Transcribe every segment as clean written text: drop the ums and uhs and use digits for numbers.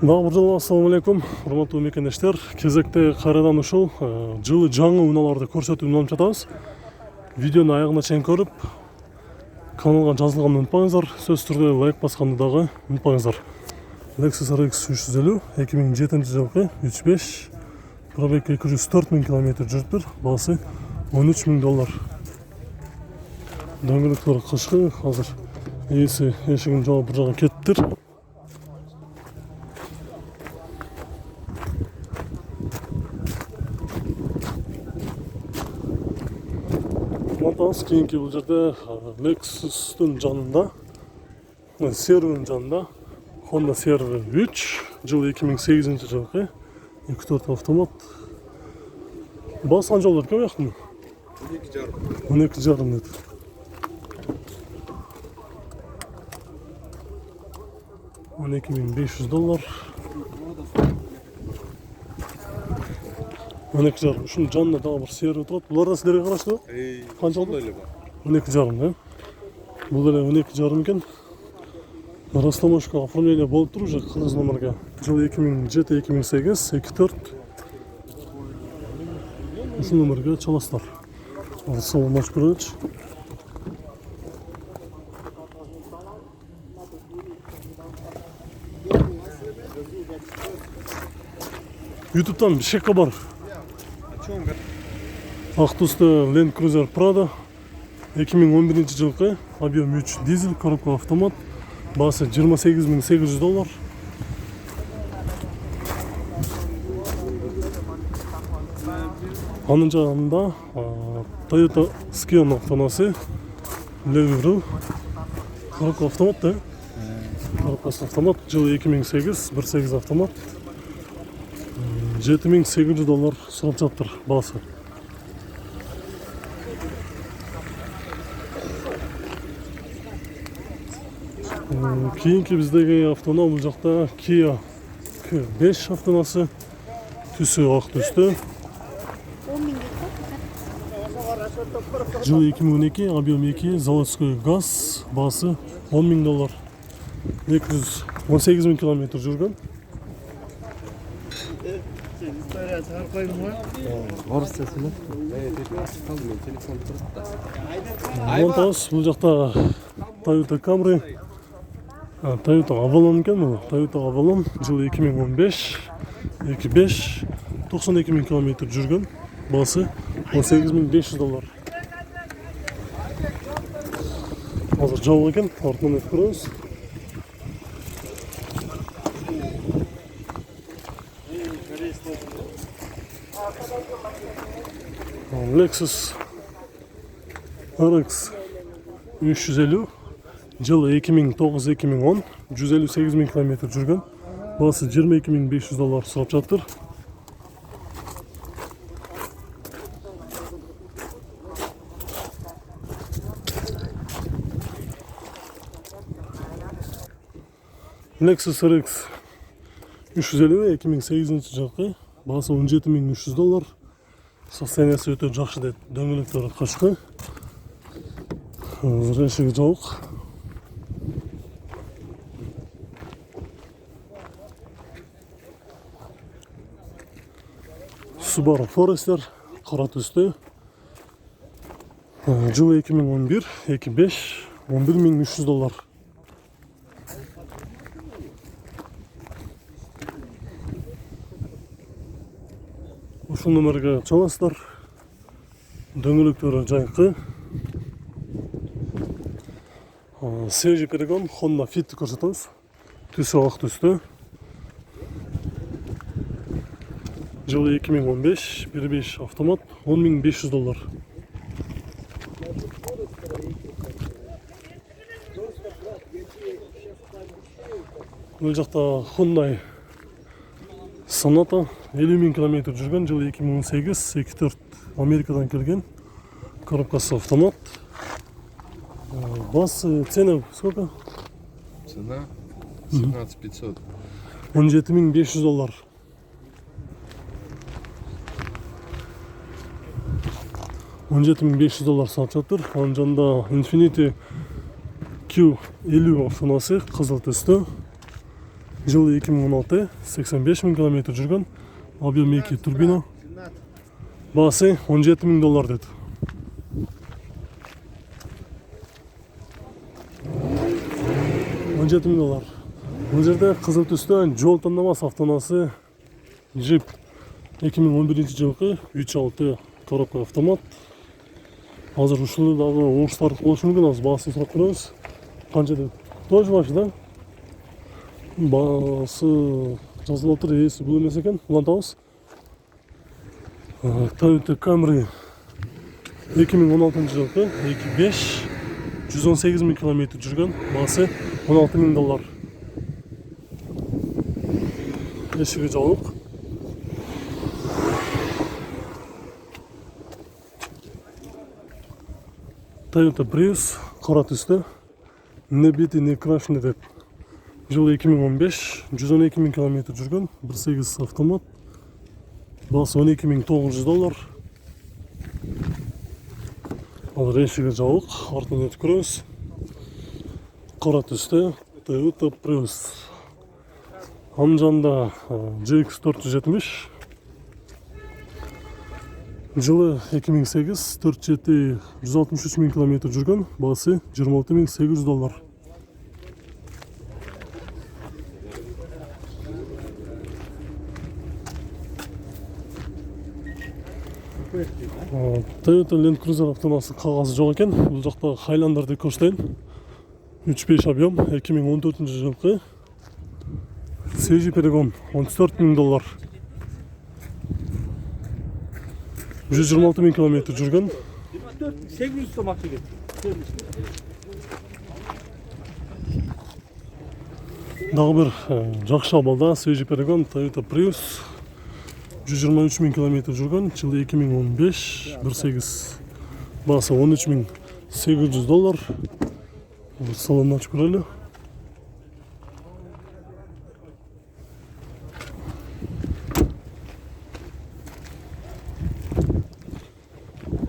Assalamu алейкум, урматтуу мекендештер. Кезекте кайрадан ушул жылы жаңы унааларды көрсөтүүнү уланып жатабыз. Видеону аягына чейин көрүп, каналга жазылганды унутпаңыздар. Сөзсүз түрдө лайк басканды дагы унутпаңыздар. Lexus RX 350 2007 жылкы 3.5 пробег 204 000 км жүрүптүр. Баасы $13,000. Дөңгөлөктөр кышкы, азыр ээси эшигин жаап бир жака кетиптир. Кийинки бул жерде Lexus'тун жанында, сервинин жанында Honda Server 3, жылы 2008 жылкы 2.4 автомат. Баасы канча болот экен бияктын? 12,5 дейт. $12,500. 12,5. Ушунун жанында дагы бир сервер турат. Булар да силерге караштуу? Канча болду? 12,5, да? Бул деле 12,5 экен. Растаможка оформление болуптур уже кыргыз номерге. Жылы 2007-2008 2.4. Ушул номерге чаласыздар. Салон ачып көрөчү. YouTube'dan bir şey var. Ақтөсті Land Cruiser Prado 2011 жылкы объем 3 дизель, коробка автомат, баасы $28,800. Анын жанында Toyota Scion автонасы, Levy, коробка автомат, да? Коробкасы автомат, жылы 2008, 1.8 автомат. $7,800 сурап жатыр баасы. Кийинки биздеги автоноо бул жакта Kia K5 автонасы, түсү ак түстө. Жылы 2012, объем 2, заводской газ, баасы $10,000. 218 000 км жүргөн. Монтаж бул жакта Toyota Camry, Toyota Avalon экен бул. Toyota Avalon жылы 2015, 2.5, 92 000 км жүргөн. Баасы $18,500. Азыр жабык экен, артынан өтүп көрөбүз. Lexus RX 350 жылы 2009-2010 158 000 км жүргөн. Баасы $22,500 сурап жатыр. Lexus RX 350 2008 жылкы, баасы $17,300. Состояниясы өтө жакшы дейт. Дөңгөлөктөрү кышкы. Азыр эшиги жабык. Subaru Forester кара түстө. Жылы 2011, 2.5, $11,300. Ушул номерге чаласыздар. Дөңгөлөктөрү жайкы. Свежий перегон Honda Fit көрсөтөбүз. Түсү ак түстө. Жылы 2015, 1.5 автомат, $10,500. Бул жакта Hyundai Sonata 50 000 км жүргөн, жылы 2018, 2.4 Америкадан келген, коробкасы автомат. Баасы цена сколько? Цена $17,500. $17,500. $17,500 салып жатыр. Анын жанында Infiniti Q50 автонасы кызыл түстө. Жылы 2016, 85 000 километр жүрген, объем 2 турбина. Бағасы $17,000 деді. $17,000. Бұл жерде қызыл түсті жол таңдамасы автонасы Jeep 2011 жылғы 3.6 коробка автомат. Азыр ушул дагы орыстар болушу мүмкүн, азыр баасын сурап көрөбүз. Канча деп? Тоже башы да? Баасы жазылып отур, ээси бул эмес экен. Улантабыз. Toyota Camry 2016 жылғы 2.5 118 000 километр жүрген, баасы $16,000. Эшиги жабык. Toyota Prius кара түстө, не бити, не крашеный деп. Жылы 2015, 112 000 километр жүрген, 1.8 автомат. Баасы $12,900. Ал эшиги жабык, артынан өтүп көрөбүз. Кара түстө Toyota Prius. Анын жанында GX470. Жылы 2008, 4.7 163 000 километр жүрген, баасы $26,800. Toyota Land Cruiser автонасы кагазы жок экен. Бул жакта Highlander деп көрсөтөйүн. 3.5 объем, 2014 жылкы. Свежий перегон, $14,000. 126 000 километр жүрген. 800 сомак келет. Дагы бир жакшы абалда свежий перегон Toyota Prius 123 000 километр жүрген, жылы 2015, 1.8. Баасы $13,800. Салонун ачып көрөлү.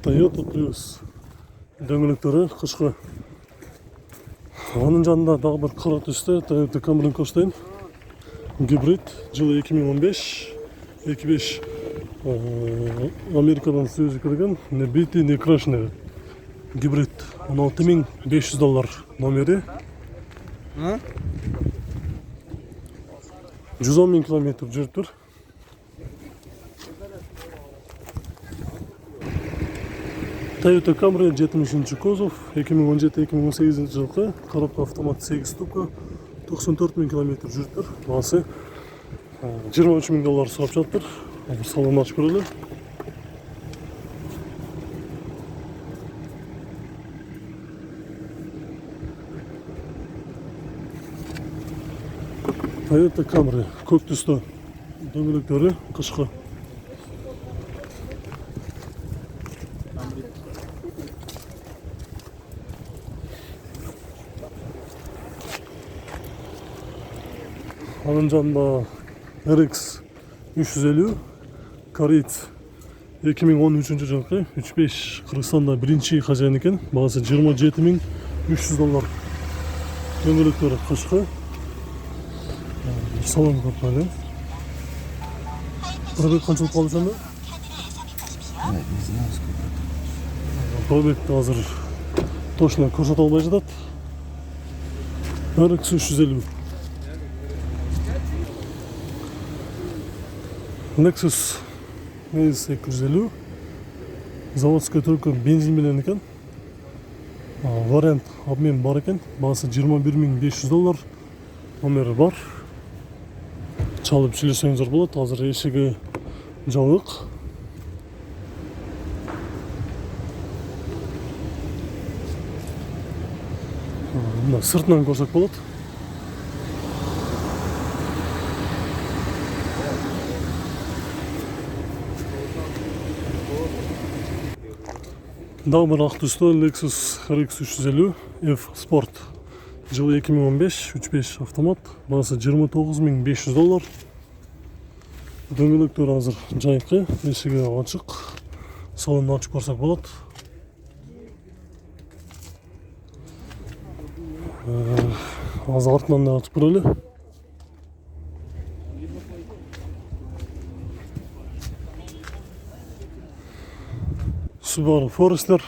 Toyota Prius. Дөңгөлөктөрү кышкы. Анын жанында дагы бир кара түстө Toyota Camry көрсөтөйүн. Гибрид, жылы 2015, 2.5 Америкадан свежий кирген, не бити, не крашеный. Гибрид, $16,500 номери. 110 000 километр жүрүптүр. Toyota Camry 70 кузов, 2017-2018 жылкы, коробка автомат 8 ступка, 94 000 километр жүрүптүр. Баасы $23,000 сурап жатыр. Салонун ачып көрөлү. Toyota Camry көк түстө, дөңгөлөктөрү кышкы. Анын жанында RX 350, Корейц 2013 жылкы, 3.5 Кыргызстанда биринчи хажайын экен, баасы $27,300. Дөңгөлөктөрү кышкы. Салон көрпөлү. Пробег канчалык калды сонда? Не знаю сколько. Пробегти азыр точно көрсөтө албай жатат. RX 350. Lexus ES 250. Заводской только бензин менен экен. Вариант обмен бар экен. Баасы $21,500. Номери бар. Чалып сүйлөсөңүздөр болот. Азыр эшиги жабык. Мына сыртынан көрсөк болот. Дагы бир ак түстө Lexus RX 350 F Sport. Жылы 2015, 3.5 автомат. Баасы $29,500. Дөңгөлөктөр азыр жайкы, эшиги ачык. Салонун ачып көрсөк болот. Азыр артынан да ачып көрөлү. Subaru Forester.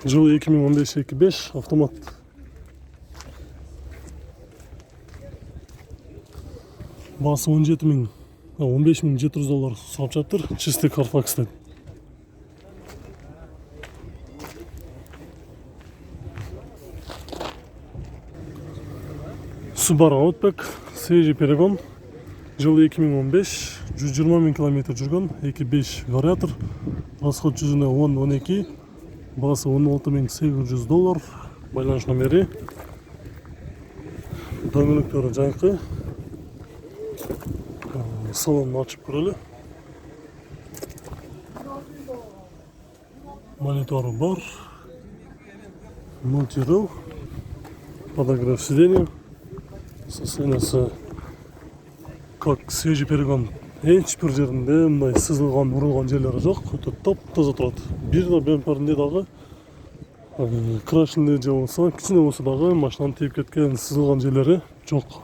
Жылы 2015-25 автомат. Басы 15.700 доллар сұрап жатыр. Чистый Carfax дейді. Subaru Outback, свежий перегон. Жылы 2015, 120 000 километр жүрген, 2.5 вариатор. Расход жүзіне 10-12, басы 16.800 доллар. Байланыш номері. Дөңгелектері жайқы. Салонын açıp көрелі. Мониторы бар. Мультирол. Подогрев сиденья. Состояниесі как свежий перегон. Ешбір жерінде мындай сызылған, бұрылған жерлері жоқ. Өте топ-таза тұрады. Бір да бемперінде дағы крашында же болса, кішкене болса дағы машинаның тиіп кеткен сызылған жерлері жоқ.